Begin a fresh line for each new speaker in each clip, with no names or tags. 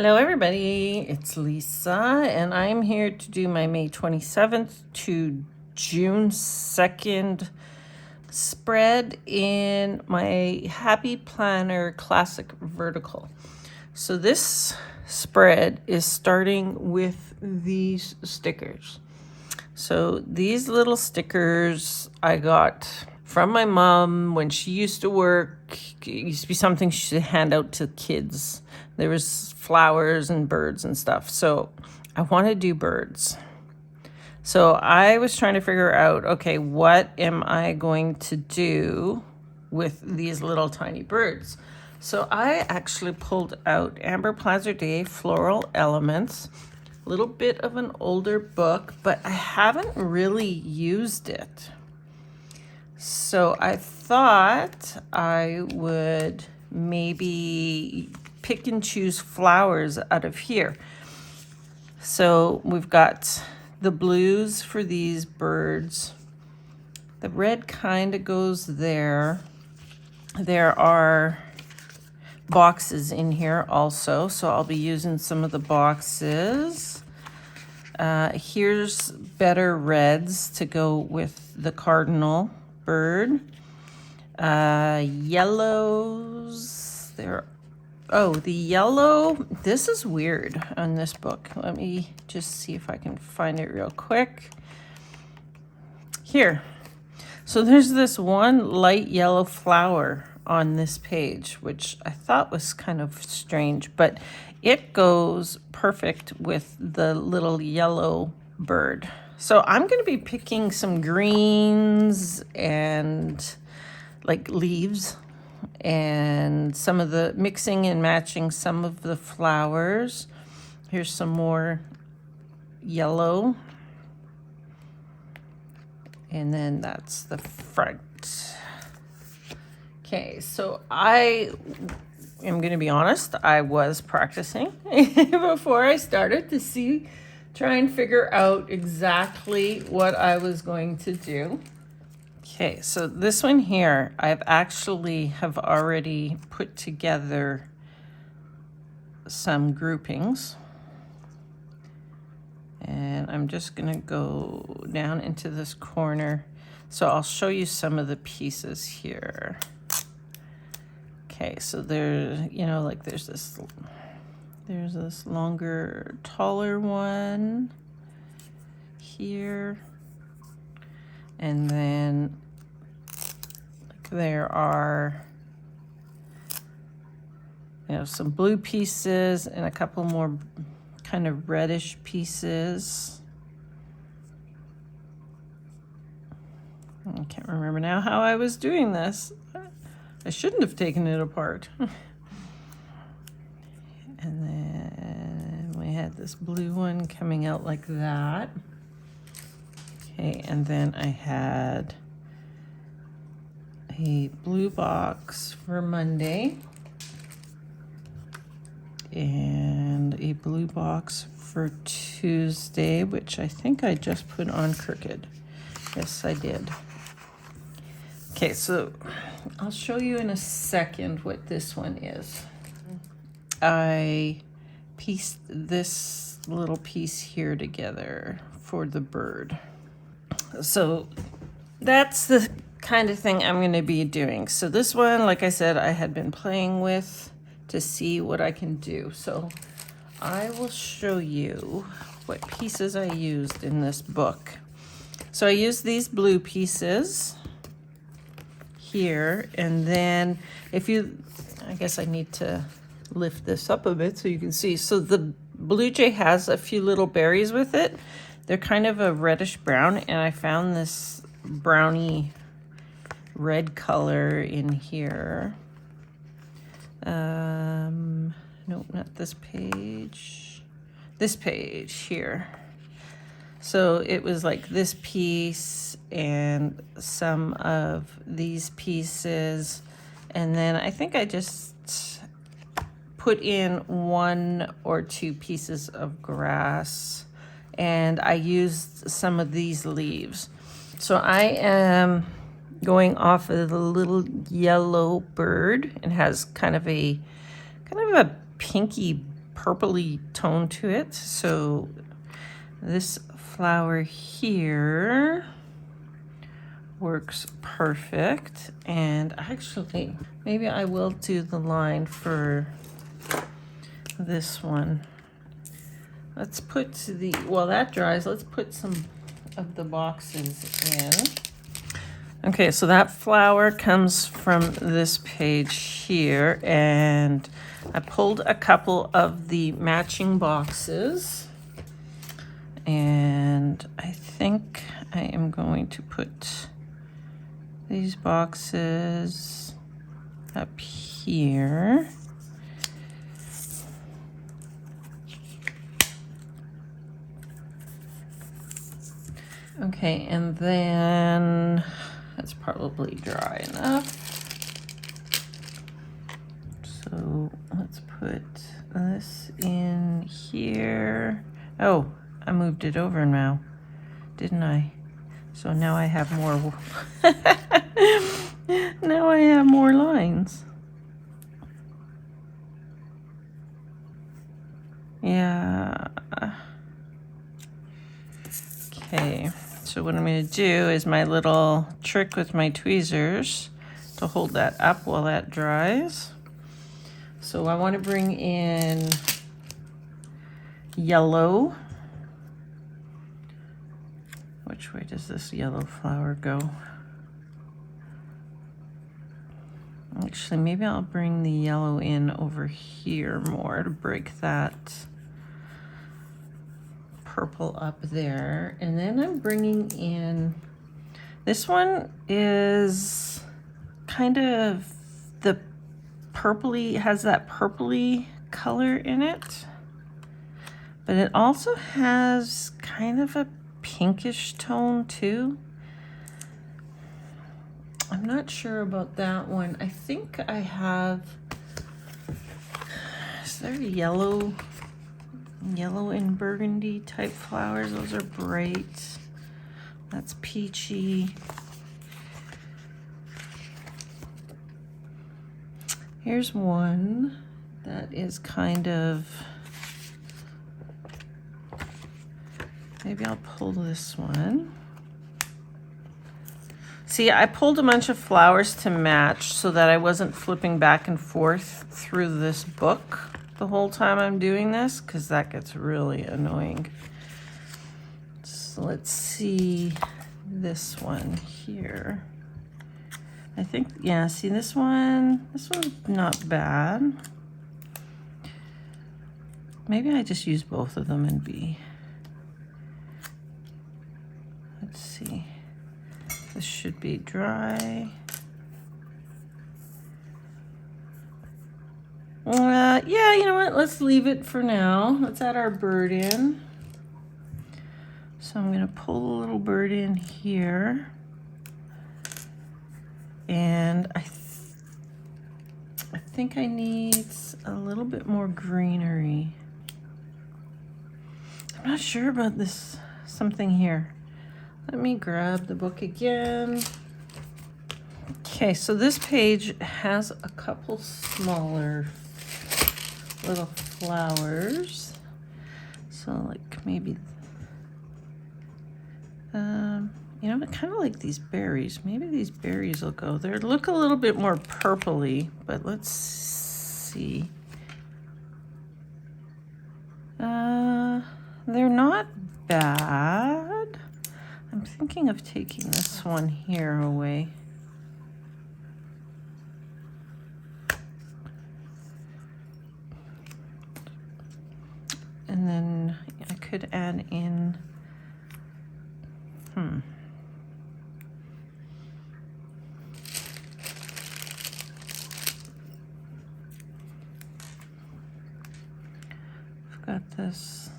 Hello, everybody. It's Lisa, and I'm here to do my May 27th to June 2nd spread in my Happy Planner Classic Vertical. So, this spread is starting with these stickers. So, these little stickers I got from my mom when she used to work. It used to be something she should hand out to kids. There was flowers and birds and stuff. So I want to do birds. So I was trying to figure out, okay, what am I going to do with these little tiny birds? So I actually pulled out Amber Plazardet Floral Elements, a little bit of an older book, but I haven't really used it. So I thought I would maybe pick and choose flowers out of here. So we've got the blues for these birds. The red kind of goes there. There are boxes in here also, so I'll be using some of the boxes. Here's better reds to go with the cardinal bird. Yellows, the yellow, this is weird on this book. Let me just see if I can find it real quick. Here. So there's this one light yellow flower on this page, which I thought was kind of strange, but it goes perfect with the little yellow bird. So I'm going to be picking some greens and like leaves and some of the mixing and matching some of the flowers. Here's some more yellow. And then that's the front. Okay, so I am going to be honest, I was practicing before I started to try and figure out exactly what I was going to do. Okay, so this one here, have already put together some groupings. And I'm just gonna go down into this corner. So I'll show you some of the pieces here. Okay, so there's this longer, taller one here. And then there are, some blue pieces and a couple more kind of reddish pieces. I can't remember now how I was doing this. I shouldn't have taken it apart. And then we had this blue one coming out like that. Okay, and then I had a blue box for Monday and a blue box for Tuesday, which I think I just put on crooked. Yes, I did. Okay, so I'll show you in a second what this one is. I pieced this little piece here together for the bird. So that's the kind of thing I'm going to be doing. So this one, like I said, I had been playing with to see what I can do. So I will show you what pieces I used in this book. So I used these blue pieces here, and then I guess I need to lift this up a bit so you can see. So the Blue Jay has a few little berries with it. They're kind of a reddish brown, and I found this browny red color in here. Nope, not this page. This page here. So it was like this piece and some of these pieces. And then I think I just put in 1 or 2 pieces of grass. And I used some of these leaves. So I am going off of the little yellow bird. It has kind of a pinky purpley tone to it. So this flower here works perfect. And actually, maybe I will do the line for this one. Let's put while that dries, let's put some of the boxes in. Okay, so that flower comes from this page here, and I pulled a couple of the matching boxes, and I think I am going to put these boxes up here. Okay, and then that's probably dry enough. So let's put this in here. Oh, I moved it over now, didn't I? So now I have more. Now I have more lines. Yeah. Okay. So what I'm going to do is my little trick with my tweezers to hold that up while that dries. So I want to bring in yellow. Which way does this yellow flower go? Actually, maybe I'll bring the yellow in over here more to break that purple up there. And then I'm bringing in, this one is kind of the purpley, has that purpley color in it, but it also has kind of a pinkish tone too. I'm not sure about that one. I think I have, is there yellow and burgundy type flowers? Those are bright. That's peachy. Here's one that is kind of, maybe I'll pull this one. See, I pulled a bunch of flowers to match so that I wasn't flipping back and forth through this book the whole time I'm doing this, because that gets really annoying. So let's see this one here. I think, yeah, see this one's not bad. Maybe I just use both of them and let's see. This should be dry. Yeah, you know what? Let's leave it for now. Let's add our bird in. So I'm going to pull a little bird in here. And I think I need a little bit more greenery. I'm not sure about this, something here. Let me grab the book again. Okay, so this page has a couple smaller little flowers. So like maybe, you know, I kind of like these berries. Maybe these berries will go there. Look a little bit more purpley, but let's see. They're not bad. I'm thinking of taking this one here away. And then I could add in, I've got this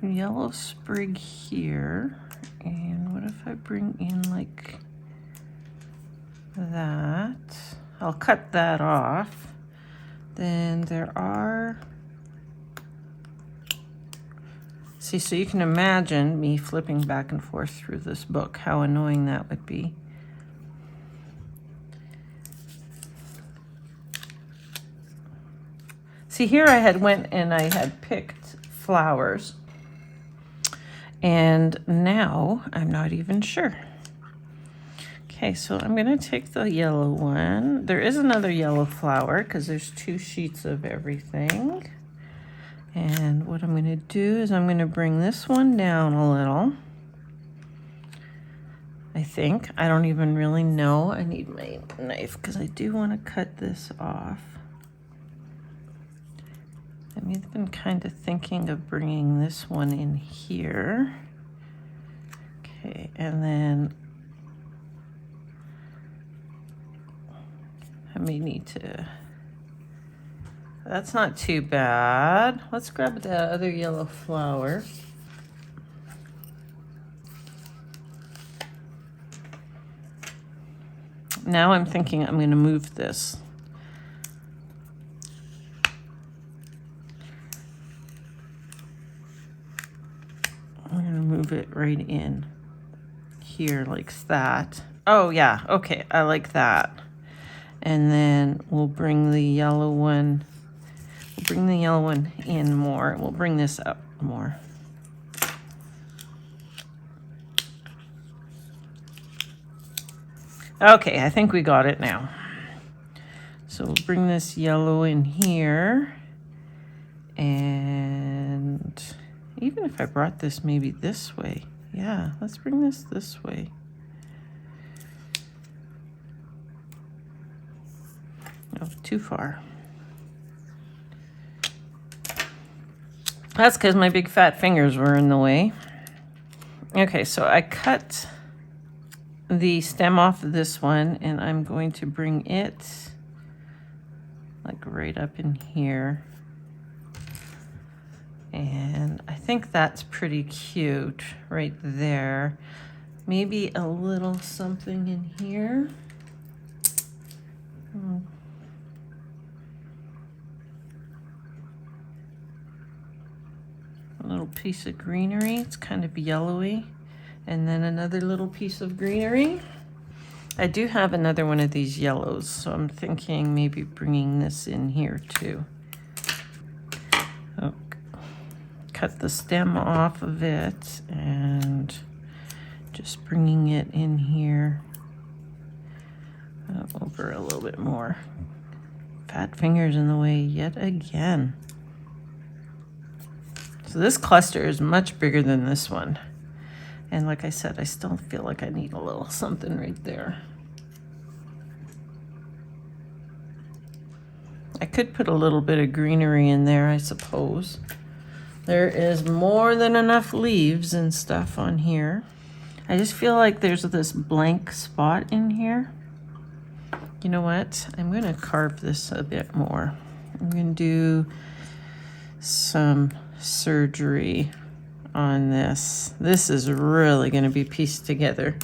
yellow sprig here. And what if I bring in like that? I'll cut that off. Then there are, see, so you can imagine me flipping back and forth through this book, how annoying that would be. See, See, here I had went and I had picked flowers, and now I'm not even sure. Okay, so I'm gonna take the yellow one. There is another yellow flower because there's 2 sheets of everything. And what I'm gonna do is I'm gonna bring this one down a little. I think. I don't even really know. I need my knife because I do want to cut this off. I've been kind of thinking of bringing this one in here. Okay, and then I may need to, that's not too bad. Let's grab the other yellow flower. Now I'm thinking I'm going to move this. I'm going to move it right in here like that. Oh yeah, okay, I like that. And then we'll bring the yellow one, in more. We'll bring this up more. Okay, I think we got it now. So we'll bring this yellow in here. And even if I brought this maybe this way. Yeah, let's bring this way. No, too far. That's because my big fat fingers were in the way. Okay, so I cut the stem off of this one, and I'm going to bring it like right up in here. And I think that's pretty cute right there. Maybe a little something in here. A little piece of greenery. It's kind of yellowy. And then another little piece of greenery. I do have another one of these yellows, so I'm thinking maybe bringing this in here too. Oh, cut the stem off of it and just bringing it in here. Over a little bit more. Fat fingers in the way yet again. So this cluster is much bigger than this one. And like I said, I still feel like I need a little something right there. I could put a little bit of greenery in there, I suppose. There is more than enough leaves and stuff on here. I just feel like there's this blank spot in here. You know what? I'm going to carve this a bit more. I'm going to do some surgery on this. This is really going to be pieced together.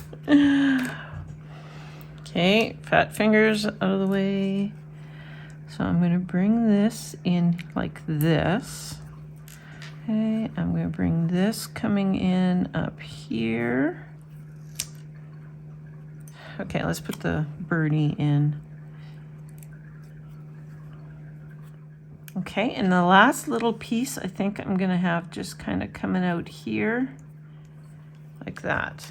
Okay, fat fingers out of the way. So I'm going to bring this in like this. Okay, I'm going to bring this coming in up here. Okay, let's put the birdie in. Okay, and the last little piece I think I'm going to have just kind of coming out here like that.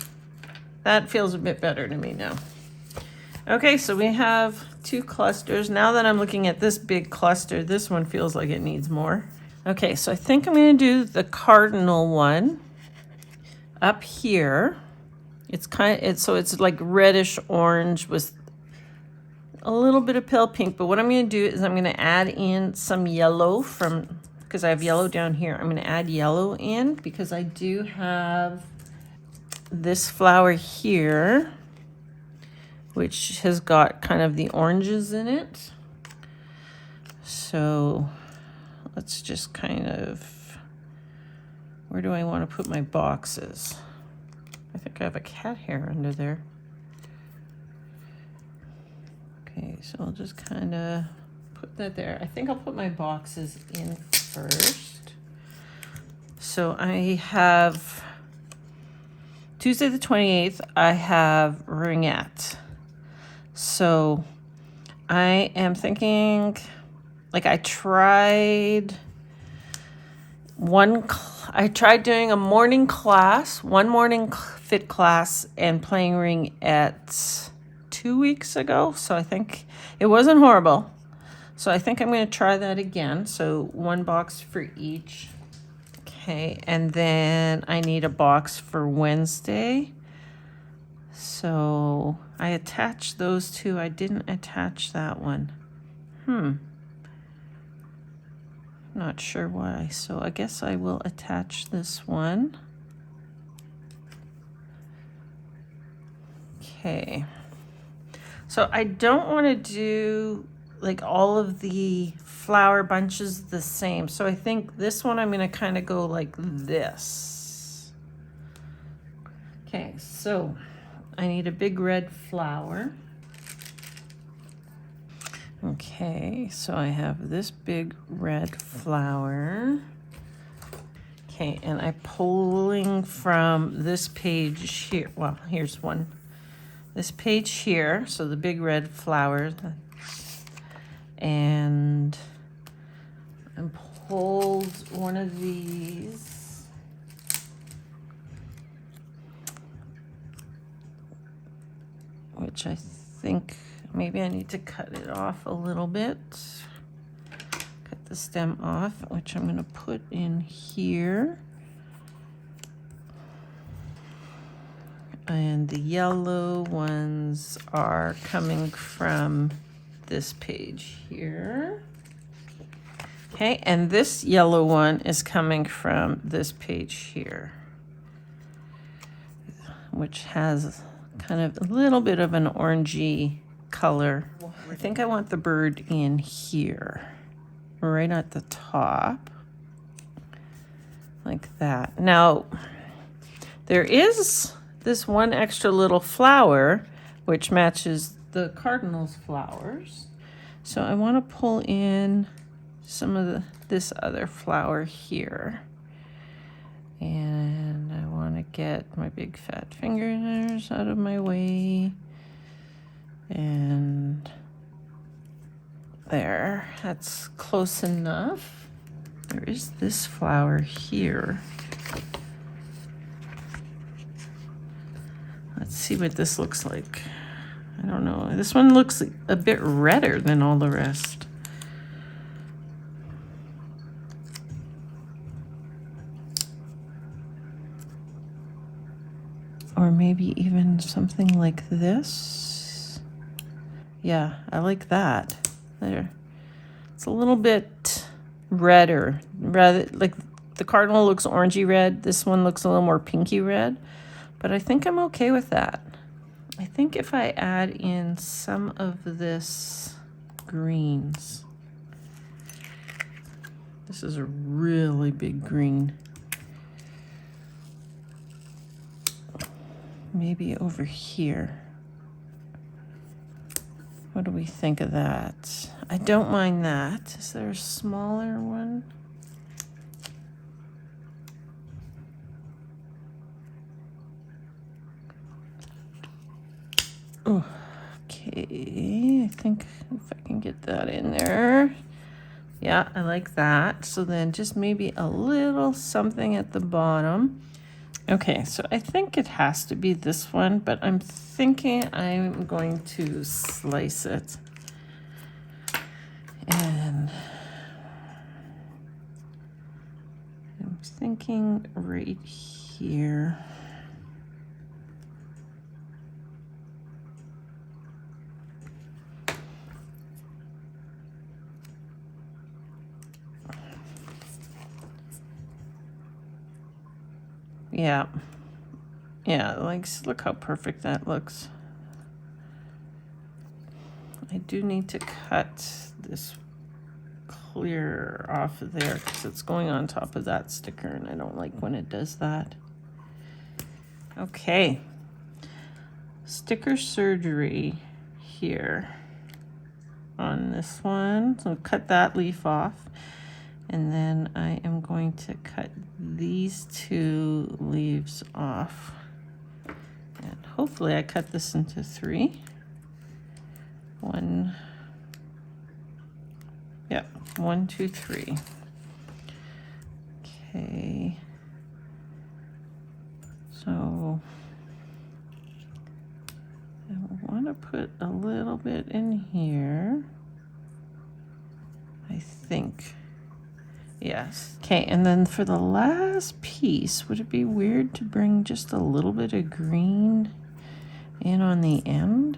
That feels a bit better to me now. Okay, so we have 2 clusters. Now that I'm looking at this big cluster, this one feels like it needs more. Okay, so I think I'm going to do the cardinal one up here. It's like reddish orange with a little bit of pale pink, but what I'm going to do is I'm going to add in some yellow because I have yellow down here. I'm going to add yellow in because I do have this flower here, which has got kind of the oranges in it. So let's just kind of, where do I want to put my boxes? I think I have a cat hair under there. Okay, so I'll just kind of put that there. I think I'll put my boxes in first. So I have Tuesday the 28th, I have ringette. So I am thinking like I tried doing a morning class, one morning fit class and playing ring at 2 weeks ago. So I think it wasn't horrible. So I think I'm going to try that again. So 1 box for each. Okay, and then I need a box for Wednesday. So I attached those two. I didn't attach that one. Not sure why. So I guess I will attach this one. Okay. So I don't want to do like all of the flower bunches the same. So I think this one I'm going to kind of go like this. Okay, so I need a big red flower. Okay, so I have this big red flower. Okay, and I'm pulling from this page here. Well, here's one. This page here, so the big red flower. And I pulled one of these. Which I think maybe I need to cut it off a little bit. Cut the stem off, which I'm going to put in here. And the yellow ones are coming from this page here. Okay, and this yellow one is coming from this page here, which has kind of a little bit of an orangey color. I think I want the bird in here, right at the top, like that. Now, there is this one extra little flower, which matches the cardinal's flowers. So I want to pull in some of this other flower here. And I want to get my big fat fingers out of my way. And there, that's close enough. There is this flower here. Let's see what this looks like. I don't know. This one looks a bit redder than all the rest. Or maybe even something like this. Yeah, I like that. There. It's a little bit redder. Rather, like the cardinal looks orangey red. This one looks a little more pinky red. But I think I'm okay with that. I think if I add in some of this greens. This is a really big green. Maybe over here. What do we think of that? I don't mind that. Is there a smaller one? Oh, okay, I think if I can get that in there. Yeah, I like that. So then just maybe a little something at the bottom. Okay, so I think it has to be this one, but I'm thinking I'm going to slice it. And I'm thinking right here. Yeah. Yeah, like, look how perfect that looks. I do need to cut this clear off of there because it's going on top of that sticker and I don't like when it does that. Okay. Sticker surgery here on this one. So cut that leaf off. And then I am going to cut these 2 leaves off. And hopefully I cut this into 3. 1, Yeah, 1, 2, 3. Okay. So I want to put a little bit in here, I think. Yes. Okay, and then for the last piece, would it be weird to bring just a little bit of green in on the end?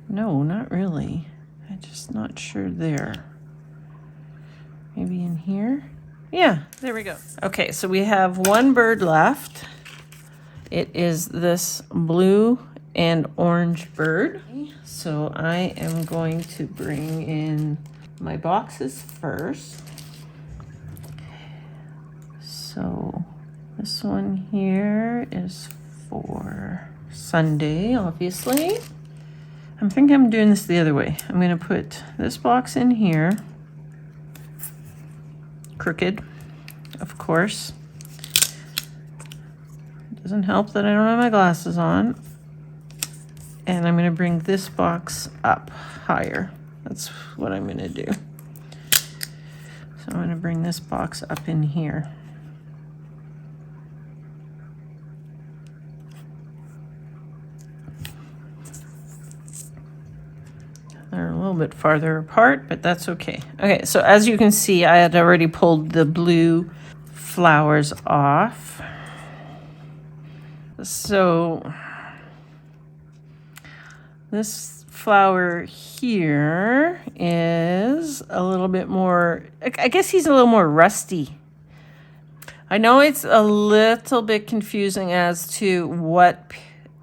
No, not really. I'm just not sure there. Maybe in here? Yeah, there we go. Okay, so we have one bird left. It is this blue and orange bird. So I am going to bring in my boxes first. So this one here is for Sunday, obviously. I think I'm doing this the other way. I'm going to put this box in here. Crooked, of course. Doesn't help that I don't have my glasses on. And I'm going to bring this box up higher. That's what I'm going to do. So I'm going to bring this box up in here. They're a little bit farther apart, but that's okay. Okay, so as you can see, I had already pulled the blue flowers off. So this flower here is a little bit more, I guess he's a little more rusty. I know it's a little bit confusing as to what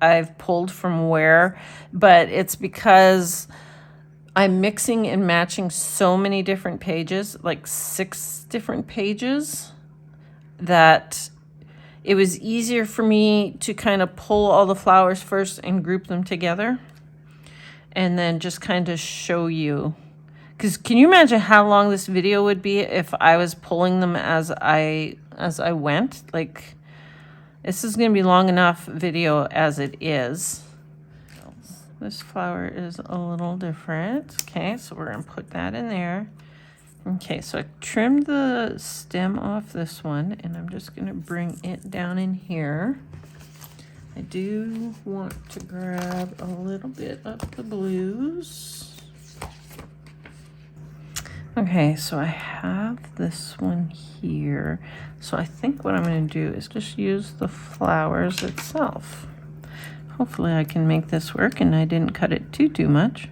I've pulled from where, but it's because I'm mixing and matching so many different pages, like 6 different pages, that it was easier for me to kind of pull all the flowers first and group them together and then just kind of show you. Because can you imagine how long this video would be if I was pulling them as I went? Like, this is going to be long enough video as it is. This flower is a little different. Okay, so we're going to put that in there. Okay, so I trimmed the stem off this one, and I'm just going to bring it down in here. I do want to grab a little bit of the blues. Okay, so I have this one here. So I think what I'm going to do is just use the flowers itself. Hopefully I can make this work and I didn't cut it too much.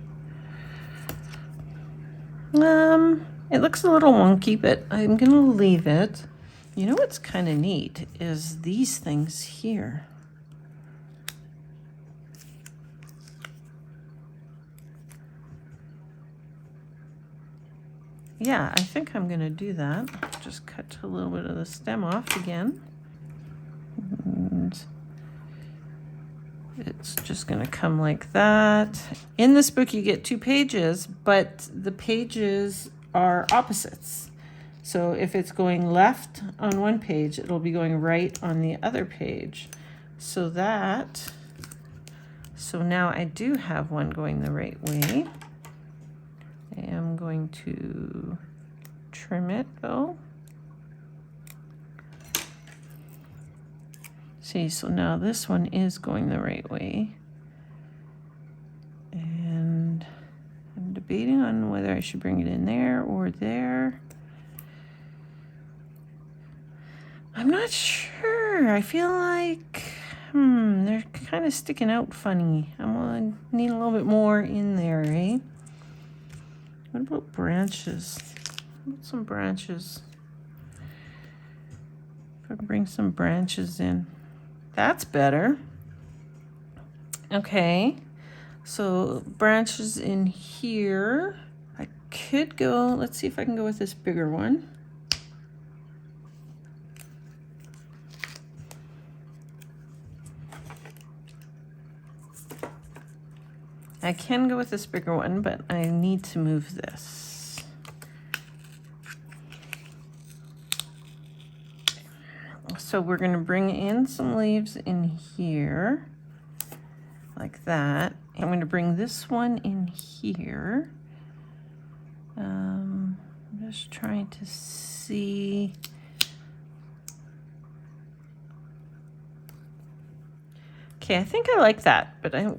It looks a little wonky, but I'm gonna leave it. You know what's kind of neat is these things here. Yeah, I think I'm gonna do that. Just cut a little bit of the stem off again. And it's just going to come like that. In this book, you get 2 pages, but the pages are opposites. So if it's going left on one page, it'll be going right on the other page. So now I do have one going the right way. I am going to trim it though. See, so now this one is going the right way. And I'm debating on whether I should bring it in there or there. I'm not sure. I feel like, they're kind of sticking out funny. I'm gonna need a little bit more in there, eh? What about branches? What about some branches? If I can bring some branches in. That's better. Okay, so branches in here. I could go, let's see if I can go with this bigger one. I can go with this bigger one, but I need to move this. So we're going to bring in some leaves in here, like that. I'm going to bring this one in here. just trying to see. Okay, I think I like that, but I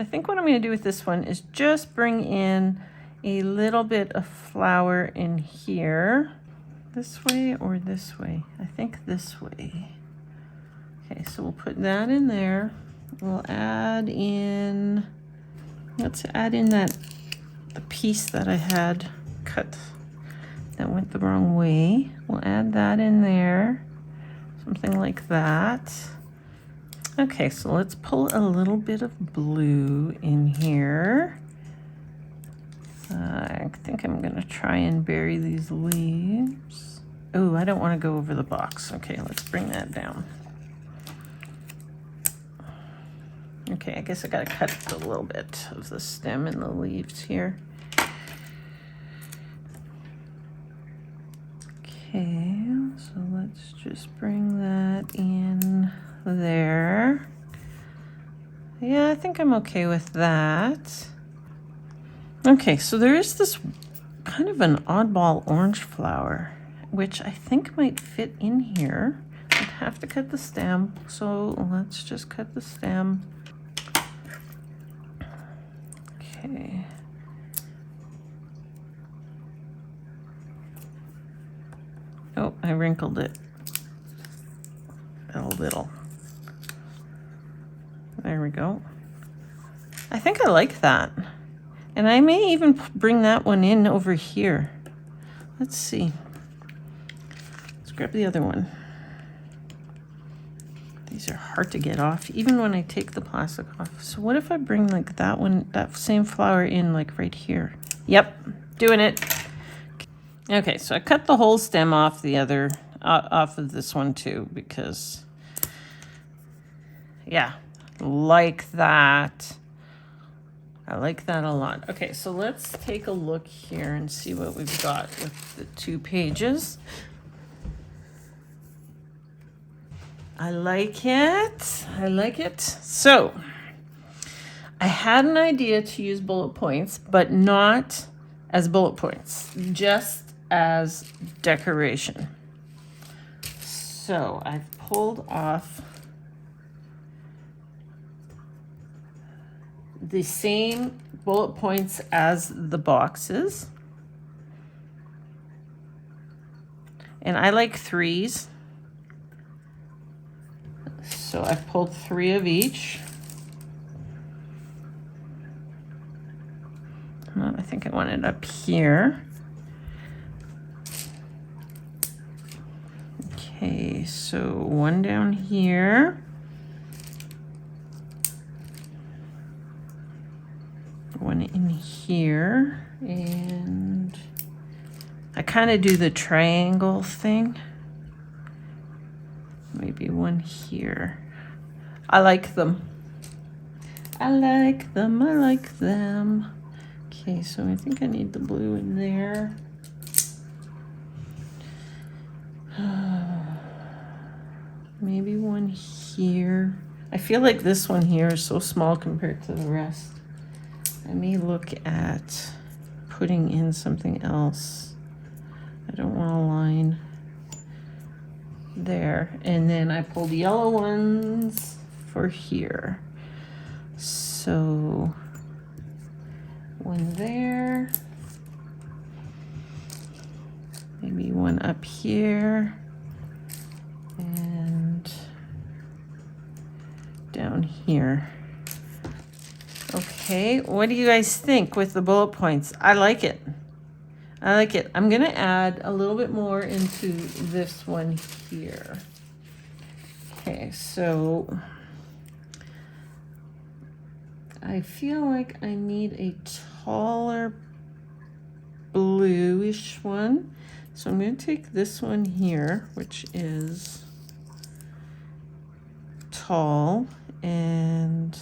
think what I'm going to do with this one is just bring in a little bit of flower in here. This way or this way? I think this way. Okay, so we'll put that in there. We'll add in, let's add in the piece that I had cut that went the wrong way. We'll add that in there, something like that. Okay, so let's pull a little bit of blue in here. I think I'm gonna try and bury these leaves. Oh, I don't want to go over the box. Okay, let's bring that down. Okay, I guess I gotta cut a little bit of the stem and the leaves here. Okay, so let's just bring that in there. Yeah, I think I'm okay with that. Okay, so there is this kind of an oddball orange flower, which I think might fit in here. I'd have to cut the stem, so let's just cut the stem. Okay. Oh, I wrinkled it a little. There we go. I think I like that. And I may even bring that one in over here. Let's see. Let's grab the other one. These are hard to get off, even when I take the plastic off. So what if I bring like that one, that same flower in like right here? Yep, doing it. Okay, so I cut the whole stem off the other, off of this one too, because, yeah, like that. I like that a lot. Okay, so let's take a look here and see what we've got with the 2 pages. I like it. I like it. So, I had an idea to use bullet points, but not as bullet points, just as decoration. So, I've pulled off the same bullet points as the boxes. And I like 3s. So I've pulled 3 of each. I think I want it up here. Okay, so 1 down here. 1 in here, and I kind of do the triangle thing. Maybe 1 here. I like them. I like them. I like them. Okay, so I think I need the blue in there. Maybe 1 here. I feel like this one here is so small compared to the rest. I may look at putting in something else. I don't want a line there. And then I pulled yellow ones for here. So 1 there. Maybe 1 up here. And down here. Okay, what do you guys think with the bullet points? I like it. I like it. I'm gonna add a little bit more into this one here. Okay, so I feel like I need a taller bluish one. So I'm gonna take this one here, which is tall, and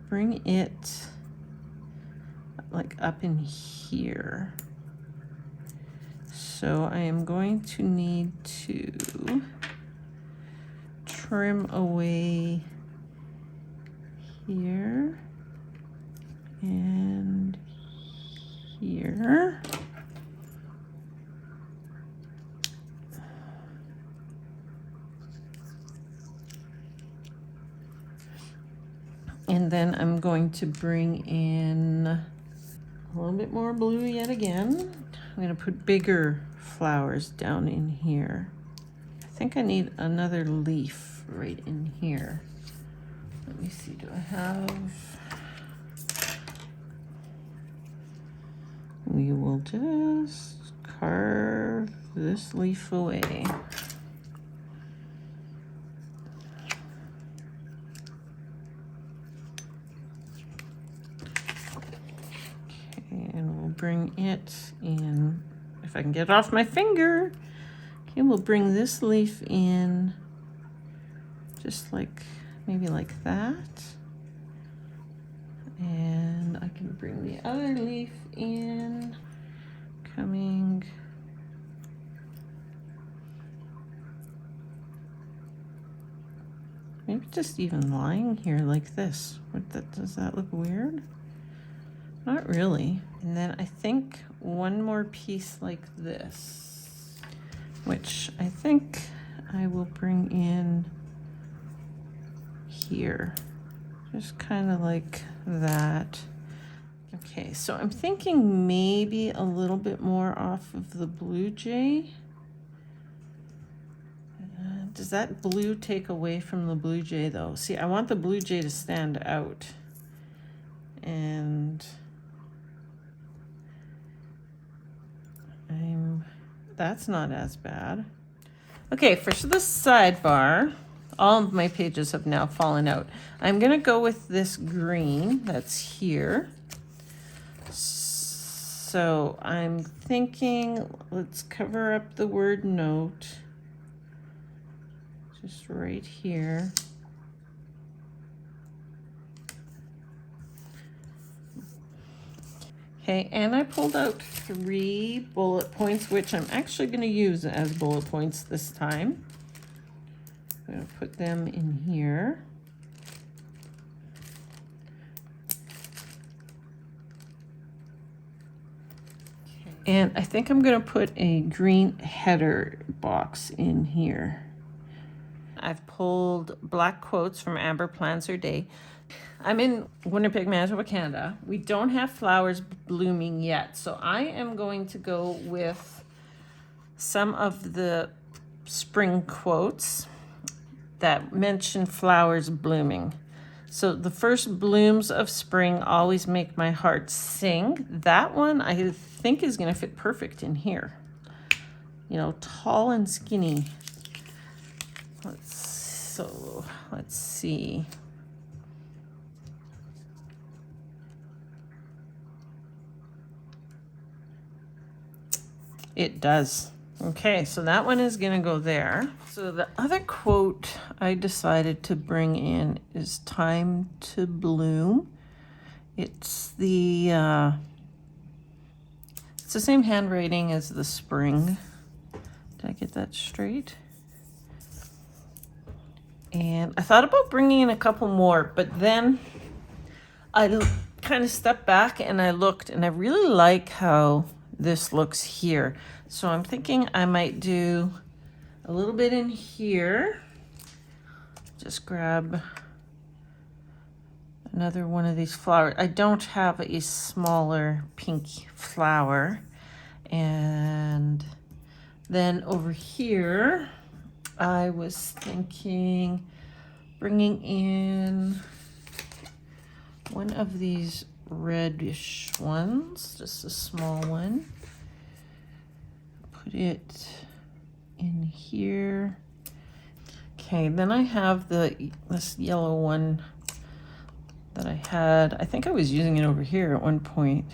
bring it like up in here. So I am going to need to trim away here and here. And then I'm going to bring in a little bit more blue yet again. I'm going to put bigger flowers down in here. I think I need another leaf right in here. Let me see, do I have? We will just carve this leaf away. Okay, and we'll bring it in, if I can get it off my finger. Okay, we'll bring this leaf in just like, maybe like that. And I can bring the other leaf in, coming. Maybe just even lying here like this. Does that look weird? Not really. And then I think one more piece like this, which I think I will bring in here. Just kind of like that. Okay, so I'm thinking maybe a little bit more off of the blue jay. Does that blue take away from the blue jay though? See, I want the blue jay to stand out. And that's not as bad. Okay, for the sidebar, all of my pages have now fallen out. I'm gonna go with this green that's here. So I'm thinking, let's cover up the word note. Just right here. Okay, and I pulled out 3 bullet points, which I'm actually going to use as bullet points this time. I'm going to put them in here. Okay. And I think I'm going to put a green header box in here. I've pulled black quotes from Amber Plans Her Day. I'm in Winnipeg, Manitoba, Canada. We don't have flowers blooming yet, so I am going to go with some of the spring quotes that mention flowers blooming. So the first blooms of spring always make my heart sing. That one I think is going to fit perfect in here. You know, tall and skinny. Let's see. It does. Okay, so that one is going to go there. So the other quote I decided to bring in is Time to Bloom. It's the same handwriting as the spring. Did I get that straight? And I thought about bringing in a couple more, but then I kind of stepped back and I looked, and I really like how this looks here. So I'm thinking I might do a little bit in here. Just grab another one of these flowers. I don't have a smaller pink flower. And then over here, I was thinking bringing in one of these reddish ones, just a small one. Put it in here. Okay, then I have this yellow one that I had. I think I was using it over here at one point.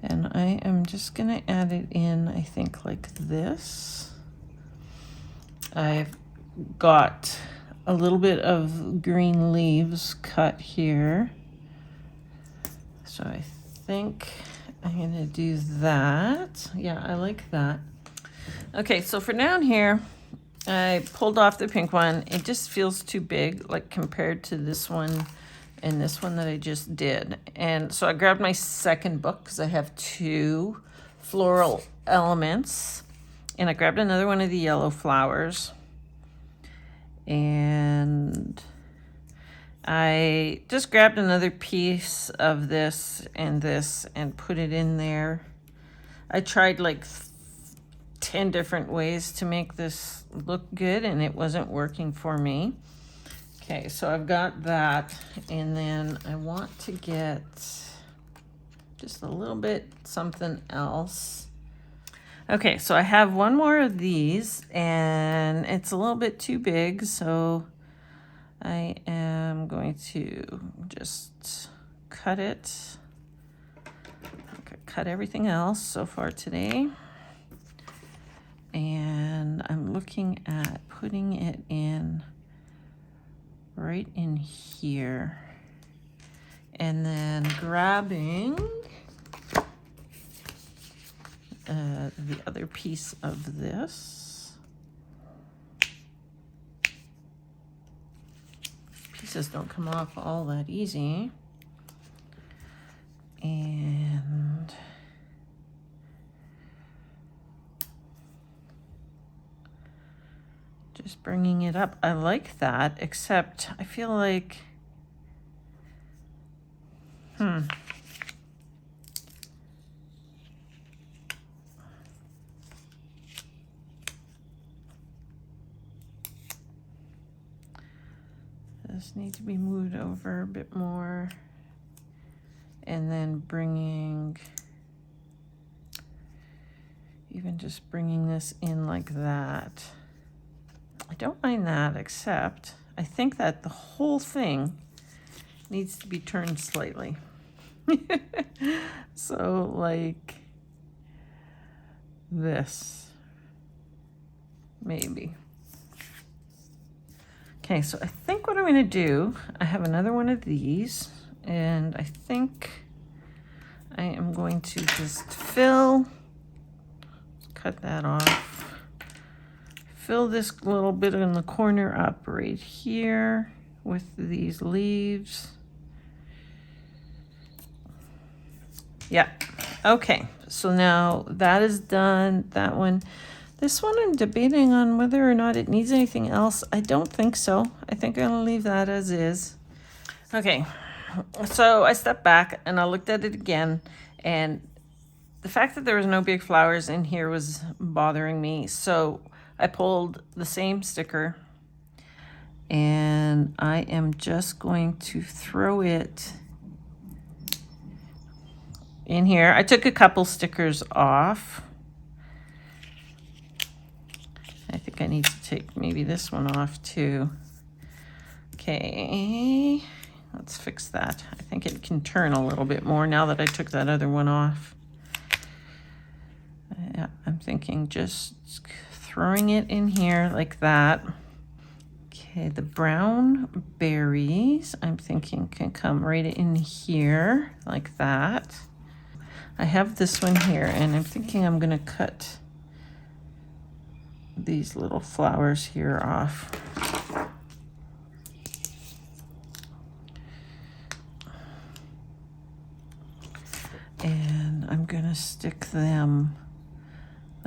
And I am just gonna add it in, I think like this. I've got a little bit of green leaves cut here. So I think I'm gonna do that. Yeah, I like that. Okay, so for down here, I pulled off the pink one. It just feels too big, like compared to this one and this one that I just did. And so I grabbed my second book because I have 2 floral elements. And I grabbed another one of the yellow flowers. And I just grabbed another piece of this and put it in there. I tried like 10 different ways to make this look good and it wasn't working for me. Okay, so I've got that, and then I want to get just a little bit something else. Okay, so I have one more of these and it's a little bit too big, so I am going to just cut it. Okay, cut everything else so far today. And I'm looking at putting it in right in here. And then grabbing the other piece of this. Pieces don't come off all that easy. And just bringing it up. I like that, except I feel like, this needs to be moved over a bit more. And then even just bringing this in like that. I don't mind that, except I think that the whole thing needs to be turned slightly. So like this, maybe. Okay, so I think what I'm gonna do, I have another one of these, and I think I am going to just cut that off, fill this little bit in the corner up right here with these leaves. Yeah, okay, so now that is done, that one. This one I'm debating on whether or not it needs anything else. I don't think so. I think I'm gonna leave that as is. Okay, so I stepped back and I looked at it again, and the fact that there was no big flowers in here was bothering me. So I pulled the same sticker and I am just going to throw it in here. I took a couple stickers off. I think I need to take maybe this one off too. Okay, let's fix that. I think it can turn a little bit more now that I took that other one off. Yeah, I'm thinking just throwing it in here like that. Okay, the brown berries, I'm thinking can come right in here like that. I have this one here and I'm thinking I'm gonna cut these little flowers here off. And I'm gonna stick them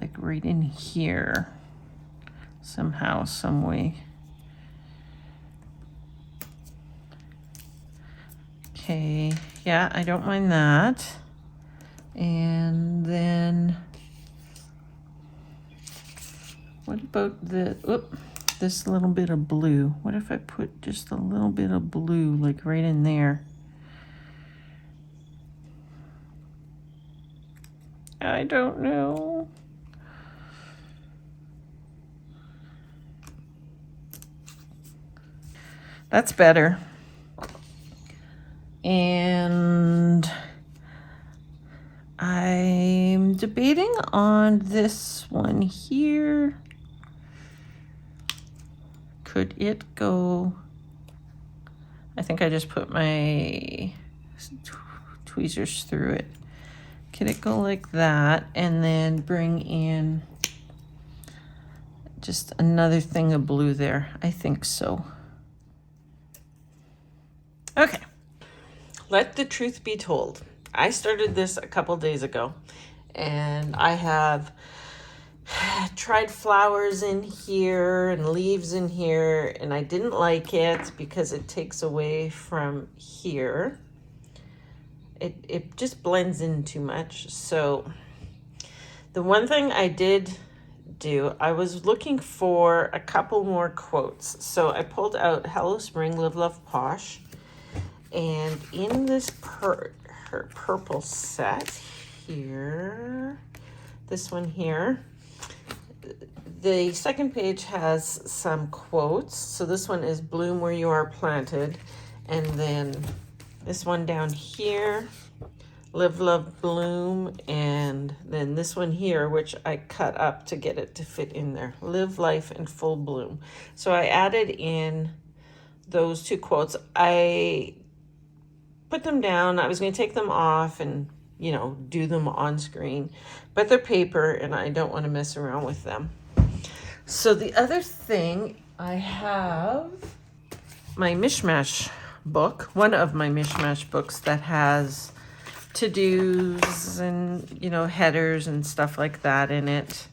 like right in here somehow, some way. Okay, yeah, I don't mind that. And then what about this little bit of blue? What if I put just a little bit of blue like right in there? I don't know. That's better. And I'm debating on this one here. Could it go? I think I just put my tweezers through it. Could it go like that and then bring in just another thing of blue there? I think so. Okay, let the truth be told. I started this a couple days ago and I have tried flowers in here and leaves in here, and I didn't like it because it takes away from here. It just blends in too much. So the one thing I did do, I was looking for a couple more quotes. So I pulled out Hello Spring, Live Love Posh. And in this her purple set here, this one here, the second page has some quotes. So this one is Bloom Where You Are Planted. And then this one down here, Live, Love, Bloom. And then this one here, which I cut up to get it to fit in there. Live life in full bloom. So I added in those two quotes. I put them down. I was going to take them off and, you know, do them on screen. But they're paper and I don't want to mess around with them. So the other thing, I have my Mishmash book, one of my Mishmash books that has to-dos and, you know, headers and stuff like that in it.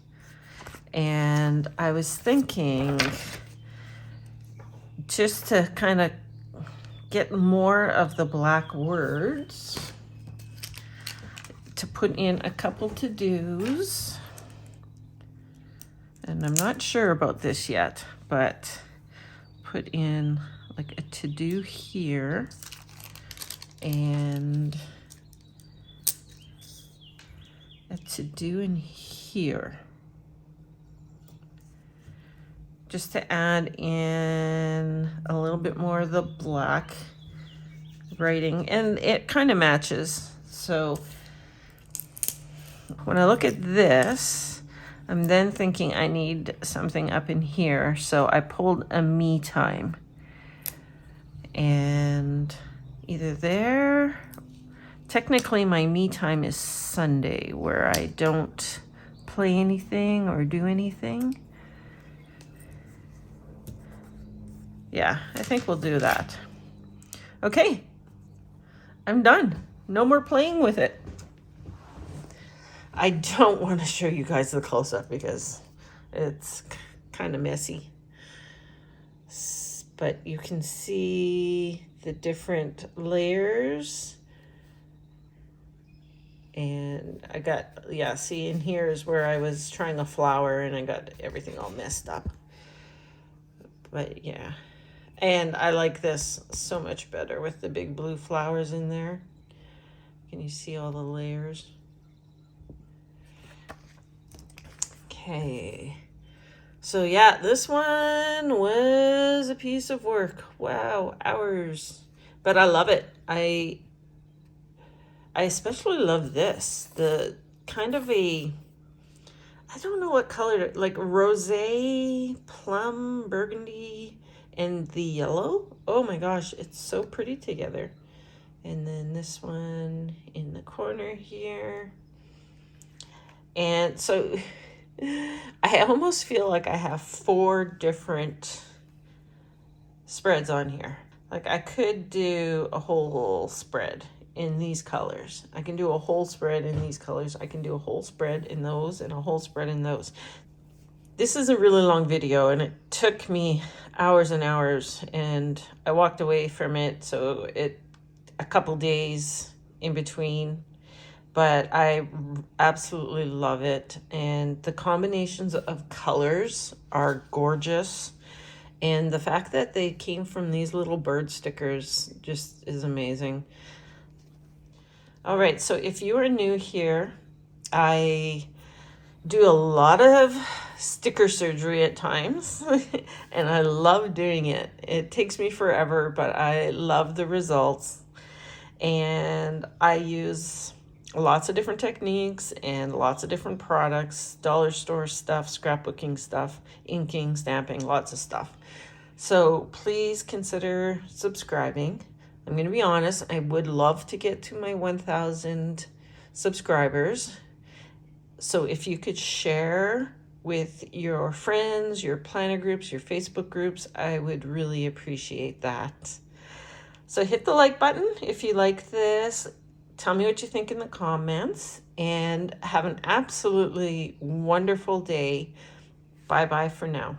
And I was thinking just to kind of get more of the black words to put in a couple to-dos. And I'm not sure about this yet, but put in like a to-do here and a to-do in here. Just to add in a little bit more of the black writing, and it kind of matches. So when I look at this, I'm then thinking I need something up in here. So I pulled a me time. And either there, technically my me time is Sunday, where I don't play anything or do anything. Yeah, I think we'll do that. Okay, I'm done. No more playing with it. I don't want to show you guys the close-up because it's kind of messy. But you can see the different layers. And I got, yeah, see in here is where I was trying a flower and I got everything all messed up. But yeah. And I like this so much better with the big blue flowers in there. Can you see all the layers? Okay. So yeah, this one was a piece of work. Wow, hours. But I love it. I especially love this. The kind of a, I don't know what color, like rosé, plum, burgundy, and the yellow. Oh my gosh, it's so pretty together. And then this one in the corner here. And so I almost feel like I have 4 different spreads on here. Like I could do a whole spread in these colors. I can do a whole spread in these colors. I can do a whole spread in those and a whole spread in those. This is a really long video and it took me hours and hours and I walked away from it. So a couple days in between. But I absolutely love it. And the combinations of colors are gorgeous. And the fact that they came from these little bird stickers just is amazing. All right, so if you are new here, I do a lot of sticker surgery at times. And I love doing it. It takes me forever, but I love the results. And I use lots of different techniques and lots of different products, dollar store stuff, scrapbooking stuff, inking, stamping, lots of stuff. So please consider subscribing. I'm going to be honest, I would love to get to my 1,000 subscribers. So if you could share with your friends, your planner groups, your Facebook groups, I would really appreciate that. So hit the like button if you like this. Tell me what you think in the comments. and have an absolutely wonderful day. Bye bye for now.